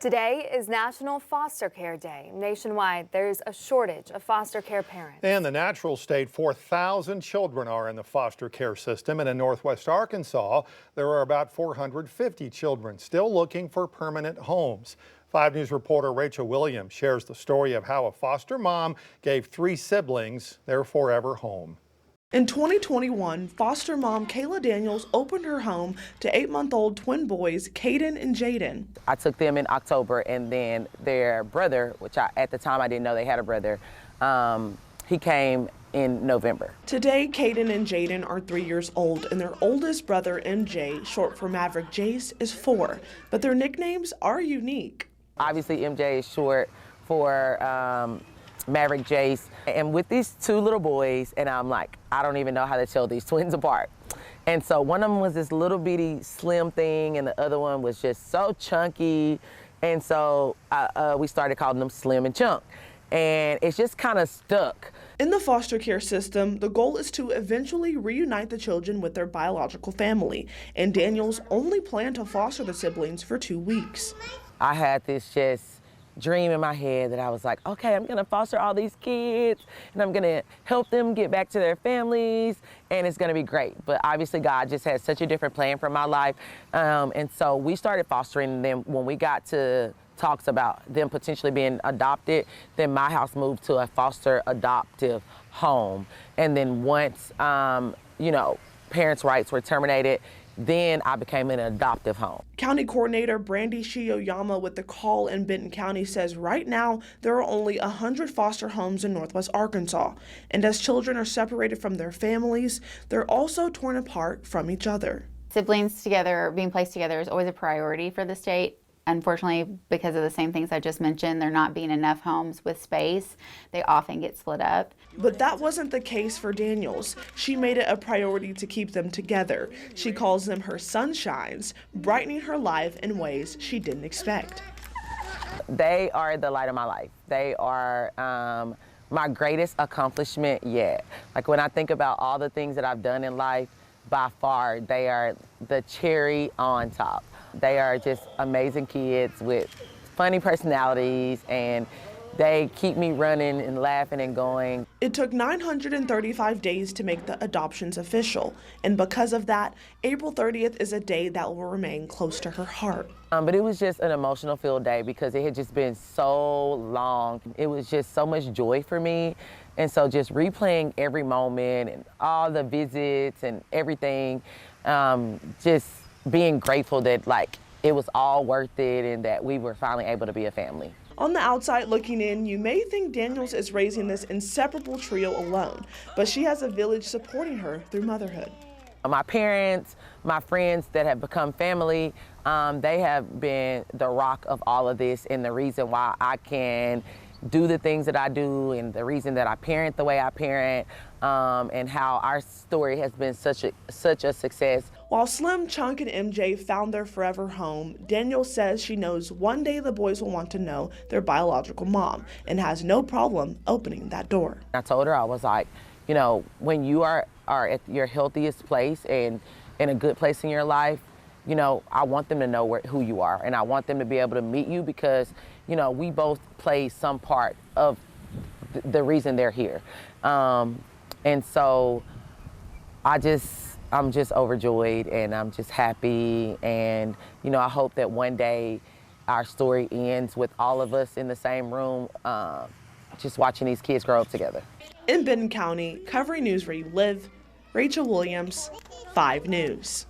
Today is National Foster Care Day. Nationwide, there's a shortage of foster care parents. In the natural state, 4,000 children are in the foster care system. And in Northwest Arkansas, there are about 450 children still looking for permanent homes. 5 News reporter Rachel Williams shares the story of how a foster mom gave 3 siblings their forever home. In 2021, foster mom Kayla Daniels opened her home to 8-month-old twin boys, Kaden and Jaden. I took them in October, and then their brother, which at the time I didn't know they had a brother, he came in November. Today, Kaden and Jaden are 3 years old, and their oldest brother, MJ, short for Maverick Jace, is 4, but their nicknames are unique. Obviously, MJ is short for Maverick Jace, and with these 2 little boys, and I'm like, I don't even know how to tell these twins apart. And so one of them was this little bitty slim thing, and the other one was just so chunky, and so we started calling them Slim and Chunk, and it's just kind of stuck. In the foster care system, the goal is to eventually reunite the children with their biological family, and Daniels only plan to foster the siblings for 2 weeks. I had this just dream in my head that I was like, okay, I'm gonna foster all these kids and I'm gonna help them get back to their families and it's gonna be great. But obviously God just had such a different plan for my life. And so we started fostering them. When we got to talks about them potentially being adopted, then my house moved to a foster adoptive home. And then once, parents' rights were terminated, then I became an adoptive home. County Coordinator Brandy Shiyoyama with the Call in Benton County says right now there are only 100 foster homes in Northwest Arkansas. And as children are separated from their families, they're also torn apart from each other. Siblings together, being placed together is always a priority for the state. Unfortunately, because of the same things I just mentioned, there not being enough homes with space, they often get split up. But that wasn't the case for Daniels. She made it a priority to keep them together. She calls them her sunshines, brightening her life in ways she didn't expect. They are the light of my life. They are my greatest accomplishment yet. Like when I think about all the things that I've done in life, by far, they are the cherry on top. They are just amazing kids with funny personalities, and they keep me running and laughing and going. It took 935 days to make the adoptions official, and because of that, April 30th is a day that will remain close to her heart. But it was just an emotional filled day because it had just been so long. It was just so much joy for me. And so just replaying every moment and all the visits and everything, just being grateful that it was all worth it and that we were finally able to be a family. On the outside looking in, you may think Daniels is raising this inseparable trio alone, but she has a village supporting her through motherhood. My parents, my friends that have become family, they have been the rock of all of this and the reason why I can do the things that I do and the reason that I parent the way I parent, and how our story has been such a success. While Slim, Chunk, and MJ found their forever home, Daniel says she knows one day the boys will want to know their biological mom and has no problem opening that door. I told her, I was like, when you are at your healthiest place and in a good place in your life, I want them to know who you are, and I want them to be able to meet you because, we both play some part of the reason they're here. And so I'm just overjoyed and I'm just happy. And, I hope that one day our story ends with all of us in the same room, just watching these kids grow up together. In Benton County, covering news where you live, Rachel Williams, 5 News.